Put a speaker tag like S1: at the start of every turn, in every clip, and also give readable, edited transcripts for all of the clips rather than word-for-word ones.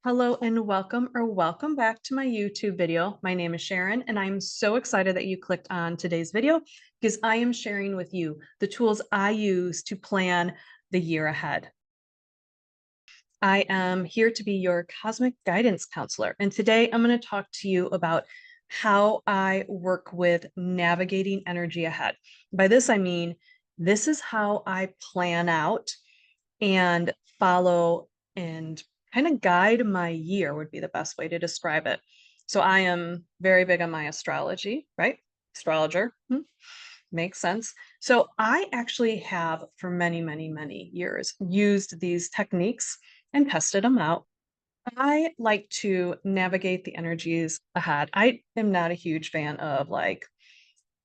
S1: Hello and welcome back to my YouTube video. My name is Sharon and I'm so excited that you clicked on today's video because I am sharing with you the tools I use to plan the year ahead. I am here to be your cosmic guidance counselor, and today I'm going to talk to you about how I work with navigating energy ahead. By this, I mean, this is how I plan out and follow and kind of guide my year would be the best way to describe it. So I am very big on my astrology, right? Astrologer. Makes sense. So I actually have for many years used these techniques and tested them out. I like to navigate the energies ahead. I am not a huge fan of like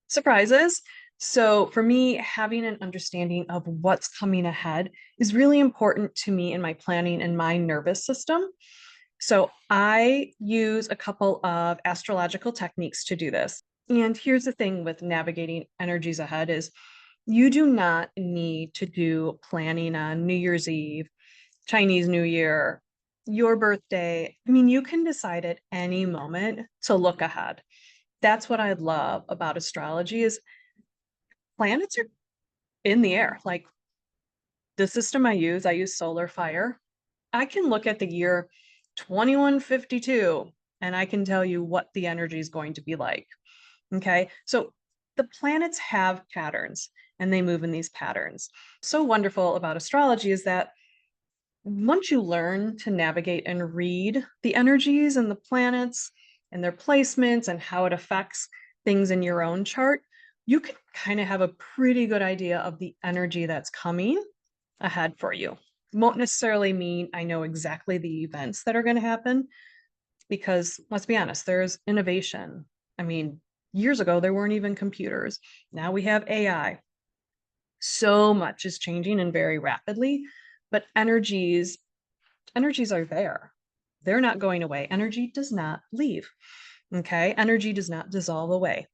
S1: surprises. So for me, having an understanding of what's coming ahead is really important to me in my planning and my nervous system. So I use a couple of astrological techniques to do this. And here's the thing with navigating energies ahead is you do not need to do planning on New Year's Eve, Chinese New Year, your birthday. I mean, you can decide at any moment to look ahead. That's what I love about astrology is planets are in the air. Like the system I use solar fire. I can look at the year 2152 and I can tell you what the energy is going to be like. Okay. So the planets have patterns and they move in these patterns. So wonderful about astrology is that once you learn to navigate and read the energies and the planets and their placements and how it affects things in your own chart, you can kind of have a pretty good idea of the energy that's coming ahead for you. Won't necessarily mean I know exactly the events that are going to happen because let's be honest, there's innovation. I mean, years ago, there weren't even computers. Now we have AI. So much is changing and very rapidly, but energies are there. They're not going away. Energy does not leave. Okay. Energy does not dissolve away.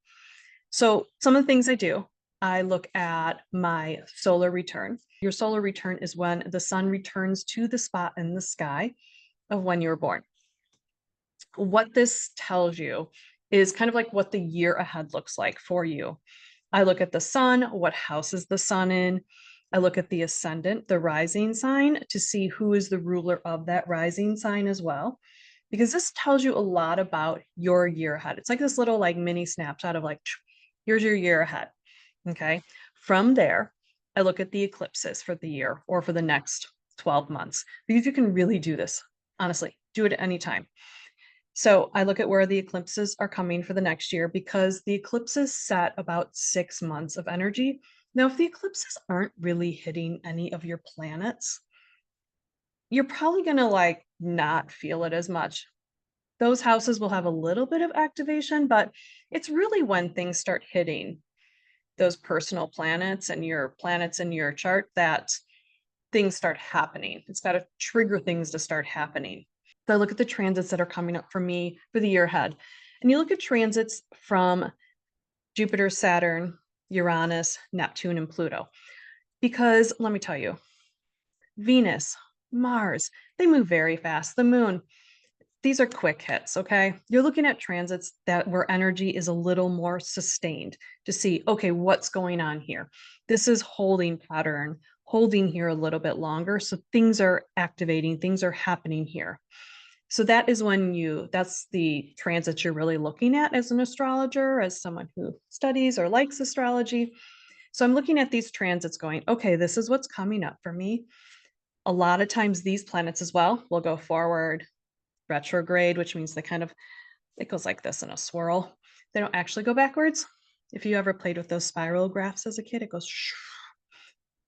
S1: So some of the things I do, I look at my solar return. Your solar return is when the sun returns to the spot in the sky of when you were born. What this tells you is kind of like what the year ahead looks like for you. I look at the sun, what house is the sun in? I look at the ascendant, the rising sign, to see who is the ruler of that rising sign as well. Because this tells you a lot about your year ahead. It's like this little like mini snapshot of like, here's your year ahead. Okay. From there, I look at the eclipses for the year or for the next 12 months because you can really do this. Honestly, do it at any time. So I look at where the eclipses are coming for the next year because the eclipses set about 6 months of energy. Now, if the eclipses aren't really hitting any of your planets, you're probably going to like not feel it as much. Those houses will have a little bit of activation, but it's really when things start hitting those personal planets and your planets in your chart that things start happening. It's got to trigger things to start happening. So I look at the transits that are coming up for me for the year ahead. And you look at transits from Jupiter, Saturn, Uranus, Neptune, and Pluto. Because let me tell you, Venus, Mars, they move very fast. The moon, these are quick hits, okay? You're looking at transits that where energy is a little more sustained to see, okay, what's going on here? This is holding pattern, holding here a little bit longer. So things are activating, things are happening here. So that is when that's the transit you're really looking at as an astrologer, as someone who studies or likes astrology. So I'm looking at these transits going, okay, this is what's coming up for me. A lot of times these planets as well will go forward, retrograde, which means it goes like this in a swirl. They don't actually go backwards. If you ever played with those spiral graphs as a kid, it goes,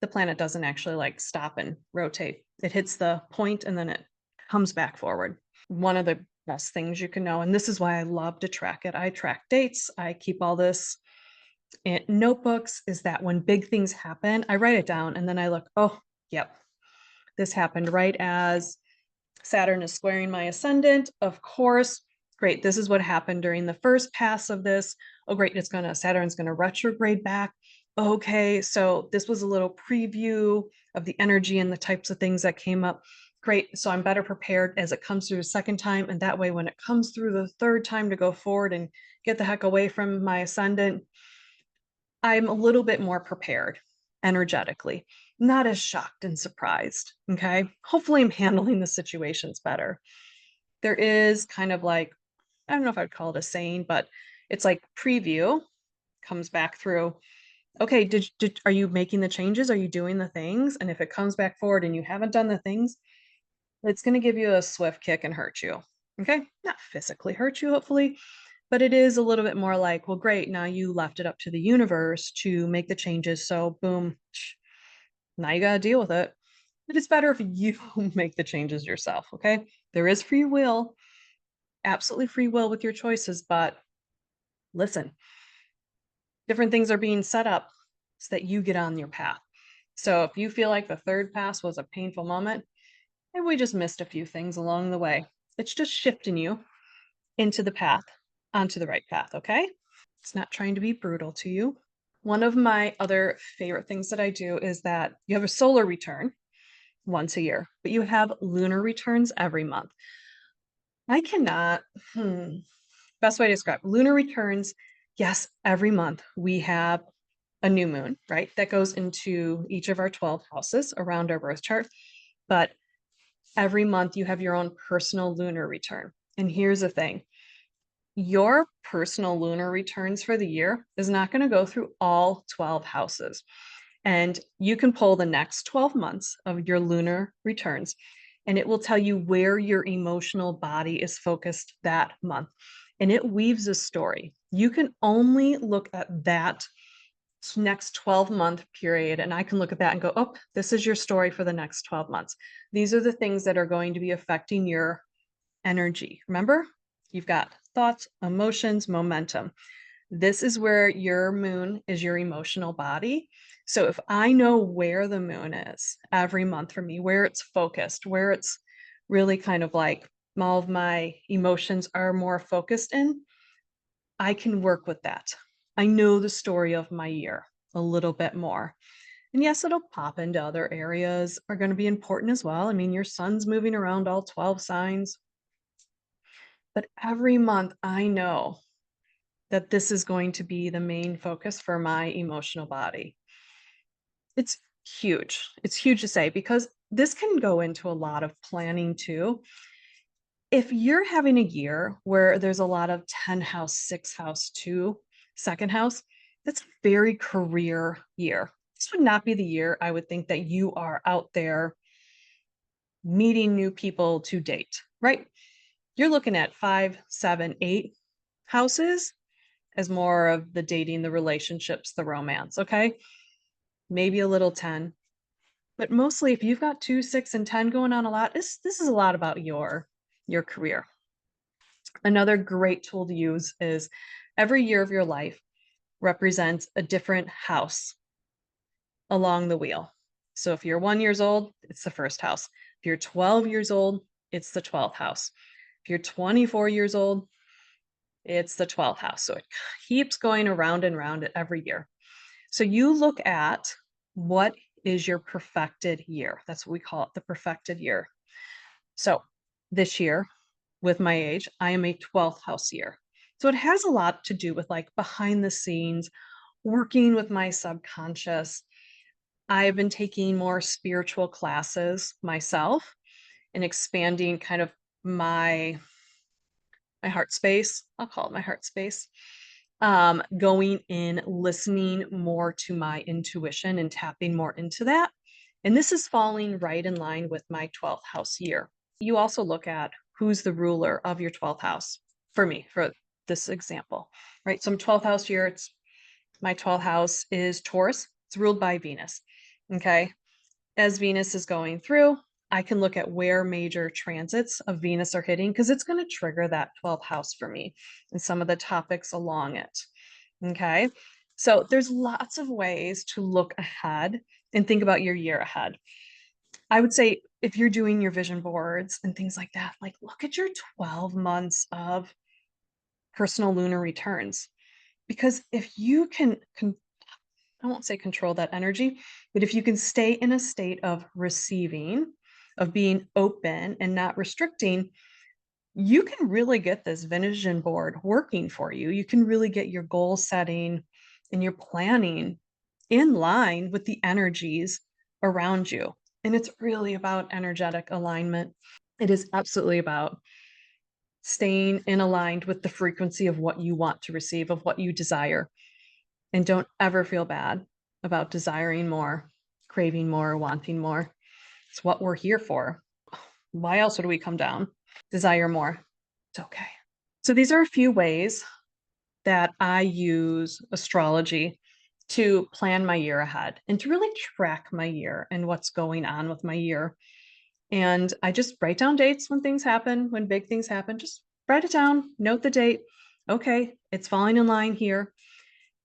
S1: the planet doesn't actually like stop and rotate. It hits the point and then it comes back forward. One of the best things you can know, and this is why I love to track it. I track dates. I keep all this in notebooks, is that when big things happen, I write it down and then I look, oh, yep, this happened right as Saturn is squaring my ascendant. Of course, great. This is what happened during the first pass of this. Oh, great. Saturn's going to retrograde back. Okay. So this was a little preview of the energy and the types of things that came up. Great. So I'm better prepared as it comes through the second time. And that way, when it comes through the third time to go forward and get the heck away from my ascendant, I'm a little bit more prepared energetically, not as shocked and surprised. Okay. Hopefully, I'm handling the situations better. There is kind of like, I don't know if I'd call it a saying, but it's like preview comes back through. Okay, are you making the changes? Are you doing the things? And if it comes back forward and you haven't done the things, it's going to give you a swift kick and hurt you. Okay, not physically hurt you, hopefully, but it is a little bit more like, well, great, now you left it up to the universe to make the changes. So, boom, now you got to deal with it. But it's better if you make the changes yourself. Okay, there is free will, absolutely free will with your choices, but listen, different things are being set up so that you get on your path. So if you feel like the third pass was a painful moment, maybe we just missed a few things along the way. It's just shifting you into the path, onto the right path, okay? It's not trying to be brutal to you. One of my other favorite things that I do is that you have a solar return once a year, but you have lunar returns every month. I cannot, best way to describe lunar returns. Yes, every month we have a new moon, right? That goes into each of our 12 houses around our birth chart. But every month you have your own personal lunar return. And here's the thing, your personal lunar returns for the year is not going to go through all 12 houses. And you can pull the next 12 months of your lunar returns, and it will tell you where your emotional body is focused that month. And it weaves a story. You can only look at that next 12-month period, and I can look at that and go, oh, this is your story for the next 12 months. These are the things that are going to be affecting your energy. Remember, you've got thoughts, emotions, momentum. This is where your moon is your emotional body. So if I know where the moon is every month for me, where it's focused, where it's really kind of like all of my emotions are more focused in, I can work with that. I know the story of my year a little bit more. And yes, it'll pop into other areas are going to be important as well. I mean, your sun's moving around all 12 signs. But every month I know that this is going to be the main focus for my emotional body. It's huge. It's huge to say because this can go into a lot of planning too. If you're having a year where there's a lot of 10 house, 6 house, 2 second house, that's a very career year. This would not be the year I would think that you are out there meeting new people to date, right? You're looking at 5, 7, 8 houses as more of the dating, the relationships, the romance, okay? Maybe a little 10. But mostly if you've got 2, 6, and 10 going on a lot, this is a lot about your career. Another great tool to use is every year of your life represents a different house along the wheel. So if you're 1 years old, it's the first house. If you're 12 years old, it's the 12th house. If you're 24 years old, it's the 12th house. So it keeps going around and around every year. So you look at what is your perfected year. That's what we call it, the perfected year. So this year, with my age, I am a 12th house year. So it has a lot to do with like behind the scenes, working with my subconscious. I've been taking more spiritual classes myself and expanding kind of my heart space. I'll call it my heart space. Going in, listening more to my intuition and tapping more into that. And this is falling right in line with my 12th house year. You also look at who's the ruler of your 12th house for me, for this example, right? So I'm 12th house year. It's my 12th house is Taurus. It's ruled by Venus. Okay. As Venus is going through, I can look at where major transits of Venus are hitting because it's going to trigger that 12th house for me and some of the topics along it. Okay. So there's lots of ways to look ahead and think about your year ahead. I would say if you're doing your vision boards and things like that, like look at your 12 months of personal lunar returns. Because if you can I won't say control that energy, but if you can stay in a state of receiving of being open and not restricting, you can really get this vision board working for you. You can really get your goal setting and your planning in line with the energies around you. And it's really about energetic alignment. It is absolutely about staying in aligned with the frequency of what you want to receive, of what you desire. And don't ever feel bad about desiring more, craving more, wanting more. It's what we're here for. Why else would we come down? Desire more. It's okay. So these are a few ways that I use astrology to plan my year ahead and to really track my year and what's going on with my year. And I just write down dates when things happen, when big things happen, just write it down, note the date. Okay, it's falling in line here.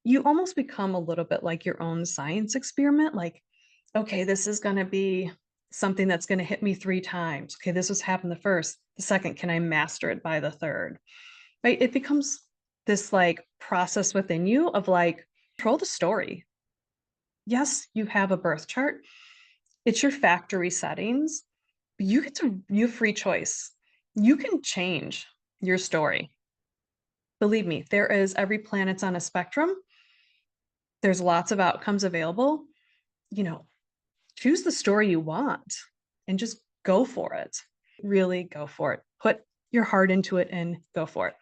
S1: You almost become a little bit like your own science experiment. Like, okay, this is going to be something that's going to hit me 3 times. Okay, this was happened the first, the second. Can I master it by the third? Right? It becomes this like process within you of like, control the story. Yes, you have a birth chart. It's your factory settings. But you have free choice. You can change your story. Believe me, there is every planet's on a spectrum. There's lots of outcomes available. You know, choose the story you want and just go for it. Really go for it. Put your heart into it and go for it.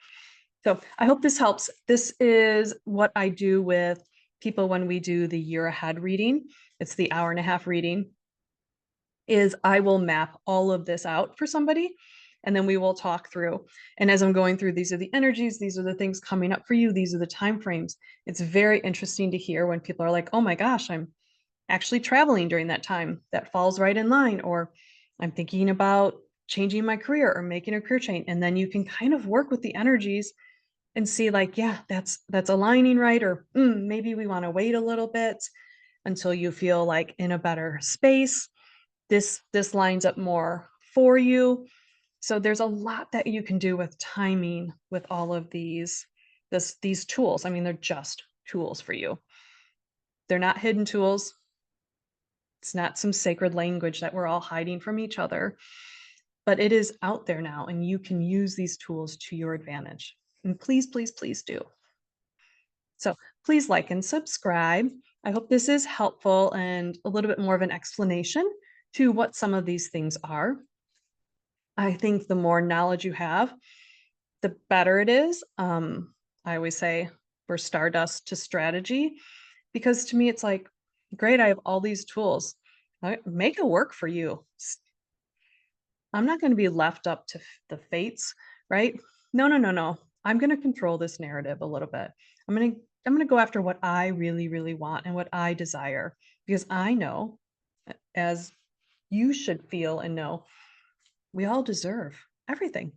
S1: So I hope this helps. This is what I do with people when we do the year ahead reading. It's the hour-and-a-half reading. Is I will map all of this out for somebody, and then we will talk through. And as I'm going through, these are the energies, these are the things coming up for you, these are the time frames. It's very interesting to hear when people are like, "Oh my gosh, I'm actually traveling during that time. That falls right in line," or "I'm thinking about changing my career or making a career change." And then you can kind of work with the energies and see like, yeah, that's aligning right, or maybe we want to wait a little bit until you feel like in a better space. This lines up more for you. So there's a lot that you can do with timing with all of these tools. I mean, they're just tools for you. They're not hidden tools. It's not some sacred language that we're all hiding from each other, but it is out there now, and you can use these tools to your advantage. And please, please, please do. So please like and subscribe. I hope this is helpful and a little bit more of an explanation to what some of these things are. I think the more knowledge you have, the better it is. I always say we're stardust to strategy, because to me, it's like, great, I have all these tools. Make it work for you. I'm not going to be left up to the fates, right? No, no, no, no. I'm going to control this narrative a little bit. I'm going to go after what I really, really want and what I desire, because I know, as you should feel and know, we all deserve everything.